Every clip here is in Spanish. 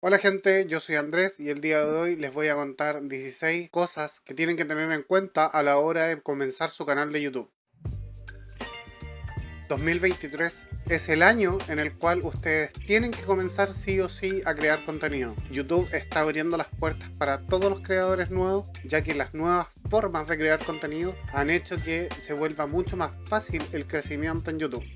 Hola gente, yo soy Andrés y el día de hoy les voy a contar 16 cosas que tienen que tener en cuenta a la hora de comenzar su canal de YouTube. 2023 es el año en el cual ustedes tienen que comenzar sí o sí a crear contenido. YouTube está abriendo las puertas para todos los creadores nuevos, ya que las nuevas formas de crear contenido han hecho que se vuelva mucho más fácil el crecimiento en YouTube.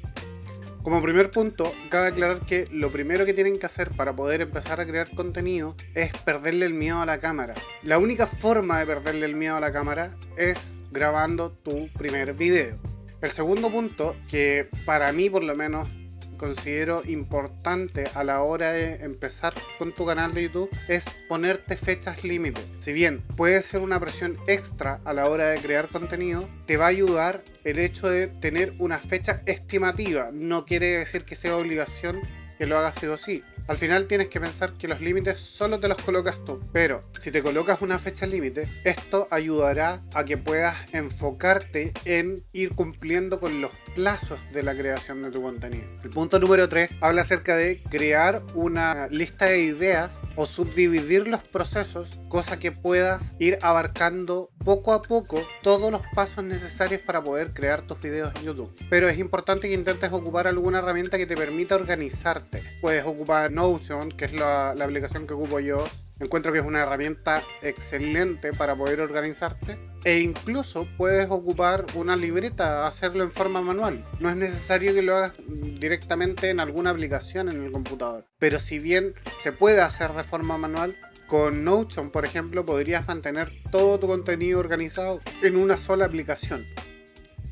Como primer punto, cabe aclarar que lo primero que tienen que hacer para poder empezar a crear contenido es perderle el miedo a la cámara. La única forma de perderle el miedo a la cámara es grabando tu primer video. El segundo punto, que para mí por lo menos considero importante a la hora de empezar con tu canal de YouTube, es ponerte fechas límite. Si bien puede ser una presión extra a la hora de crear contenido, te va a ayudar el hecho de tener una fecha estimativa. No quiere decir que sea obligación que lo hagas sí o sí. Al final tienes que pensar que los límites solo te los colocas tú, pero si te colocas una fecha límite, esto ayudará a que puedas enfocarte en ir cumpliendo con los plazos de la creación de tu contenido. El punto número 3 habla acerca de crear una lista de ideas o subdividir los procesos, cosa que puedas ir abarcando poco a poco todos los pasos necesarios para poder crear tus videos en YouTube. Pero es importante que intentes ocupar alguna herramienta que te permita organizarte. Puedes ocupar Notion, que es la aplicación que ocupo yo. Encuentro que es una herramienta excelente para poder organizarte. E incluso puedes ocupar una libreta, hacerlo en forma manual. No es necesario que lo hagas directamente en alguna aplicación en el computador. Pero si bien se puede hacer de forma manual, con Notion, por ejemplo, podrías mantener todo tu contenido organizado en una sola aplicación.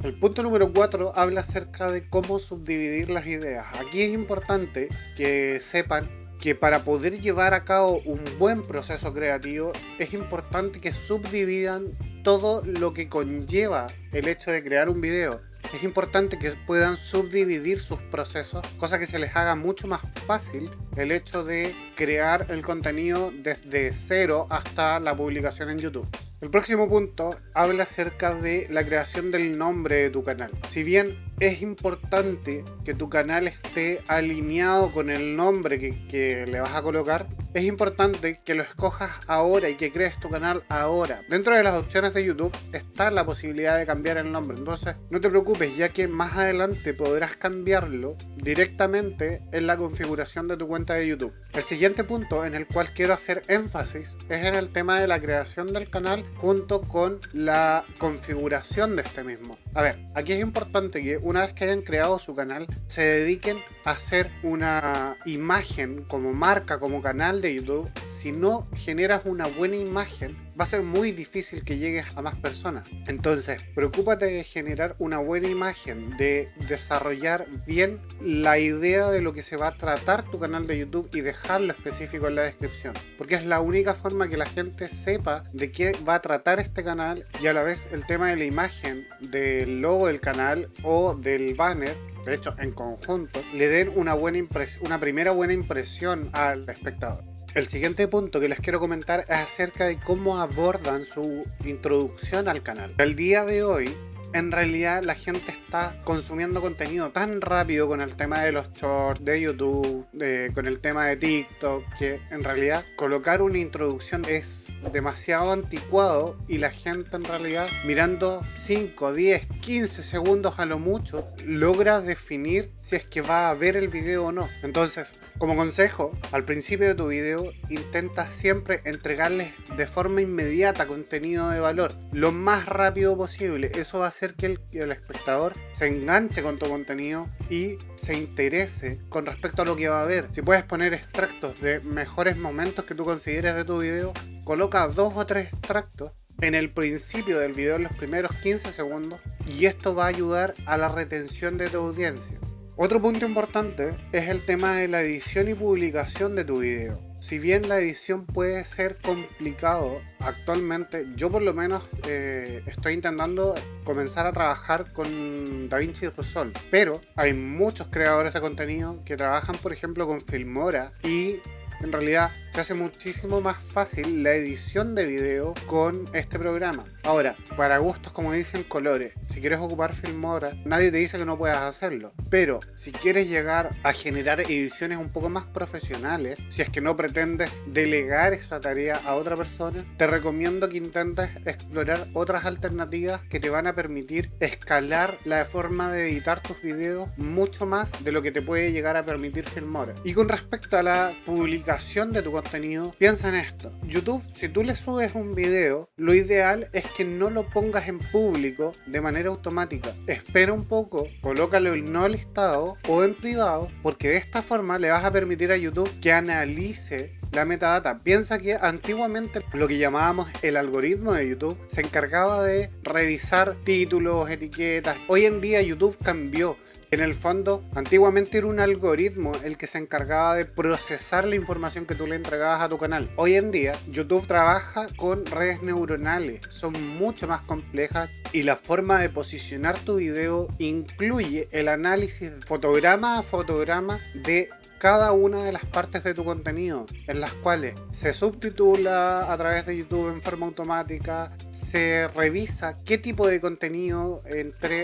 El punto número 4 habla acerca de cómo subdividir las ideas. Aquí es importante que sepan que para poder llevar a cabo un buen proceso creativo es importante que subdividan todo lo que conlleva el hecho de crear un video. Es importante que puedan subdividir sus procesos, cosa que se les haga mucho más fácil el hecho de crear el contenido desde cero hasta la publicación en YouTube. El próximo punto habla acerca de la creación del nombre de tu canal. Si bien es importante que tu canal esté alineado con el nombre que le vas a colocar, es importante que lo escojas ahora y que crees tu canal ahora. Dentro de las opciones de YouTube está la posibilidad de cambiar el nombre, entonces no te preocupes, ya que más adelante podrás cambiarlo directamente en la configuración de tu cuenta de YouTube. El siguiente punto en el cual quiero hacer énfasis es en el tema de la creación del canal junto con la configuración de este mismo. A ver, aquí es importante que una vez que hayan creado su canal, se dediquen a hacer una imagen como marca, como canal de YouTube. Si no generas una buena imagen, va a ser muy difícil que llegues a más personas. Entonces, preocúpate de generar una buena imagen, de desarrollar bien la idea de lo que se va a tratar tu canal de YouTube y dejarlo específico en la descripción, porque es la única forma que la gente sepa de qué va a tratar este canal, y a la vez el tema de la imagen, del logo del canal o del banner, de hecho en conjunto, le den una primera buena impresión al espectador. El siguiente punto que les quiero comentar es acerca de cómo abordan su introducción al canal. El día de hoy, en realidad, la gente está consumiendo contenido tan rápido con el tema de los shorts de YouTube, con el tema de TikTok, que en realidad colocar una introducción es demasiado anticuado y la gente en realidad mirando 5, 10, 15 segundos a lo mucho logra definir si es que va a ver el video o no. Entonces, como consejo, al principio de tu video intenta siempre entregarles de forma inmediata contenido de valor, lo más rápido posible. Eso va a hacer que el espectador se enganche con tu contenido y se interese con respecto a lo que va a ver. Si puedes poner extractos de mejores momentos que tú consideres de tu video, coloca 2 o 3 extractos en el principio del video, en los primeros 15 segundos, y esto va a ayudar a la retención de tu audiencia. Otro punto importante es el tema de la edición y publicación de tu video. Si bien la edición puede ser complicado, actualmente yo por lo menos estoy intentando comenzar a trabajar con DaVinci Resolve, pero hay muchos creadores de contenido que trabajan por ejemplo con Filmora y en realidad se hace muchísimo más fácil la edición de video con este programa. Ahora, para gustos, como dicen, colores. Si quieres ocupar Filmora, nadie te dice que no puedas hacerlo. Pero si quieres llegar a generar ediciones un poco más profesionales, si es que no pretendes delegar esa tarea a otra persona, te recomiendo que intentes explorar otras alternativas que te van a permitir escalar la forma de editar tus videos mucho más de lo que te puede llegar a permitir Filmora. Y con respecto a la publicación de tu contenido, piensa en esto. YouTube, si tú le subes un video, lo ideal es que no lo pongas en público de manera automática. Espera un poco, colócalo en no listado o en privado, porque de esta forma le vas a permitir a YouTube que analice la metadata. Piensa que antiguamente lo que llamábamos el algoritmo de YouTube se encargaba de revisar títulos, etiquetas. Hoy en día YouTube cambió. En el fondo, antiguamente era un algoritmo el que se encargaba de procesar la información que tú le entregabas a tu canal. Hoy en día, YouTube trabaja con redes neuronales, son mucho más complejas y la forma de posicionar tu video incluye el análisis fotograma a fotograma de cada una de las partes de tu contenido, en las cuales se subtitula a través de YouTube en forma automática, se revisa qué tipo de contenido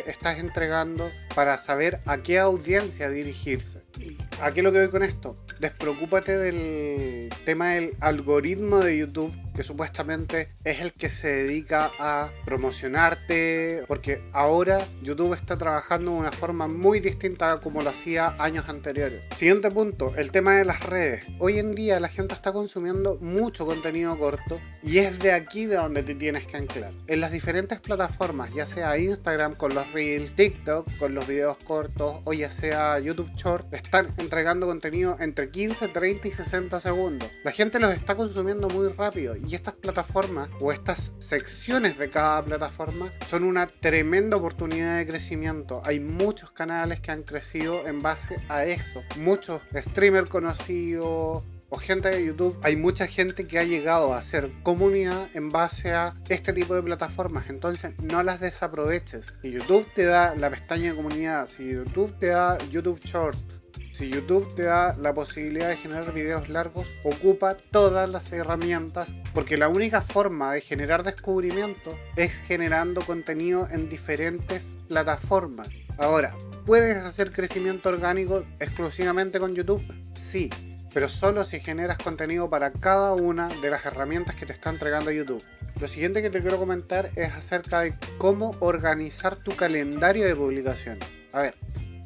estás entregando para saber a qué audiencia dirigirse. ¿A qué es lo que voy con esto? Despreocúpate del tema del algoritmo de YouTube, que supuestamente es el que se dedica a promocionarte, porque ahora YouTube está trabajando de una forma muy distinta a como lo hacía años anteriores. Siguiente punto, el tema de las redes. Hoy en día la gente está consumiendo mucho contenido corto y es de aquí de donde te tienes que anclar. En las diferentes plataformas, ya sea Instagram con los Reels, TikTok con los videos cortos o ya sea YouTube Short, están entregando contenido entre 15, 30 y 60 segundos. La gente los está consumiendo muy rápido y estas plataformas o estas secciones de cada plataforma son una tremenda oportunidad de crecimiento. Hay muchos canales que han crecido en base a esto. Muchos streamers conocidos o gente de YouTube, hay mucha gente que ha llegado a hacer comunidad en base a este tipo de plataformas, entonces no las desaproveches. Si YouTube te da la pestaña de comunidad, si YouTube te da YouTube Short, si YouTube te da la posibilidad de generar videos largos, ocupa todas las herramientas, porque la única forma de generar descubrimiento es generando contenido en diferentes plataformas. Ahora, ¿puedes hacer crecimiento orgánico exclusivamente con YouTube? Sí, pero solo si generas contenido para cada una de las herramientas que te está entregando YouTube. Lo siguiente que te quiero comentar es acerca de cómo organizar tu calendario de publicaciones. A ver,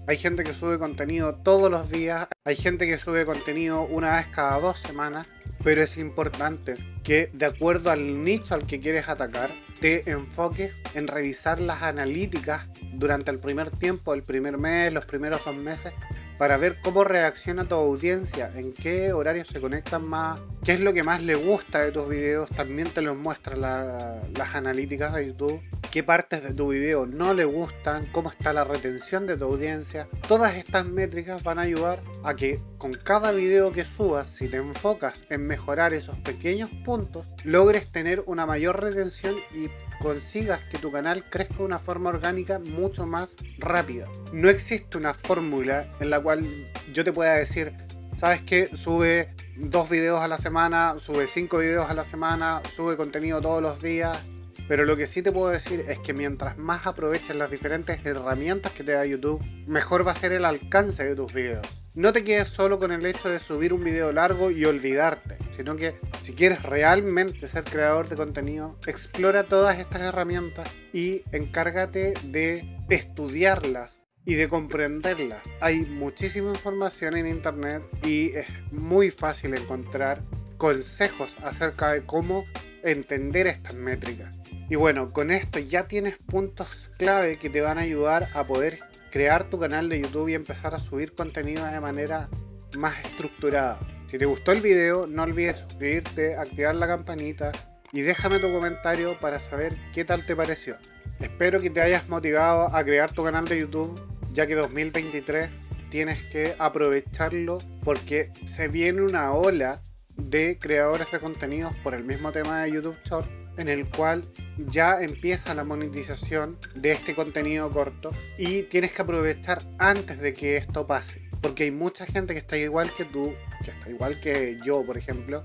hay gente que sube contenido todos los días, hay gente que sube contenido una vez cada 2 semanas, pero es importante que, de acuerdo al nicho al que quieres atacar, te enfoques en revisar las analíticas durante el primer tiempo, el primer mes, los primeros 2 meses, para ver cómo reacciona tu audiencia, en qué horarios se conectan más, qué es lo que más le gusta de tus videos. También te los muestra las analíticas de YouTube, qué partes de tu video no le gustan, cómo está la retención de tu audiencia. Todas estas métricas van a ayudar a que con cada video que subas, si te enfocas en mejorar esos pequeños puntos, logres tener una mayor retención y consigas que tu canal crezca de una forma orgánica mucho más rápida. No existe una fórmula en la cual yo te pueda decir, ¿sabes qué? Sube 2 videos a la semana, sube 5 videos a la semana, sube contenido todos los días. Pero lo que sí te puedo decir es que mientras más aproveches las diferentes herramientas que te da YouTube, mejor va a ser el alcance de tus videos. No te quedes solo con el hecho de subir un video largo y olvidarte, sino que si quieres realmente ser creador de contenido, explora todas estas herramientas y encárgate de estudiarlas y de comprenderlas. Hay muchísima información en internet y es muy fácil encontrar consejos acerca de cómo entender estas métricas. Y bueno, con esto ya tienes puntos clave que te van a ayudar a poder crear tu canal de YouTube y empezar a subir contenido de manera más estructurada. Si te gustó el video, no olvides suscribirte, activar la campanita y déjame tu comentario para saber qué tal te pareció. Espero que te hayas motivado a crear tu canal de YouTube, ya que 2023 tienes que aprovecharlo porque se viene una ola de creadores de contenidos por el mismo tema de YouTube Short, en el cual ya empieza la monetización de este contenido corto y tienes que aprovechar antes de que esto pase. Porque hay mucha gente que está igual que tú, que está igual que yo, por ejemplo,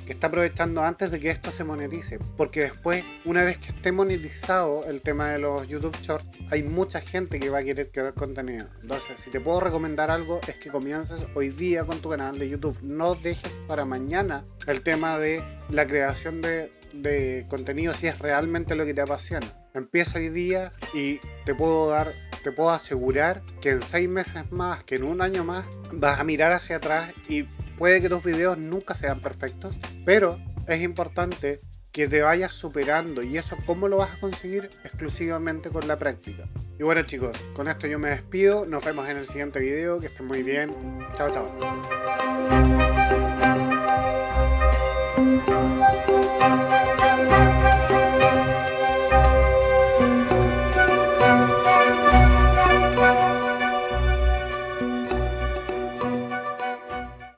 que está aprovechando antes de que esto se monetice. Porque después, una vez que esté monetizado el tema de los YouTube Shorts, hay mucha gente que va a querer crear contenido. Entonces, si te puedo recomendar algo, es que comiences hoy día con tu canal de YouTube. No dejes para mañana el tema de la creación de contenido si es realmente lo que te apasiona. Empieza hoy día y te puedo asegurar que en 6 meses más, que en un año más, vas a mirar hacia atrás y puede que tus videos nunca sean perfectos, pero es importante que te vayas superando. ¿Y eso cómo lo vas a conseguir? Exclusivamente con la práctica. Y bueno, chicos, con esto yo me despido. Nos vemos en el siguiente video. Que estén muy bien. Chao, chao.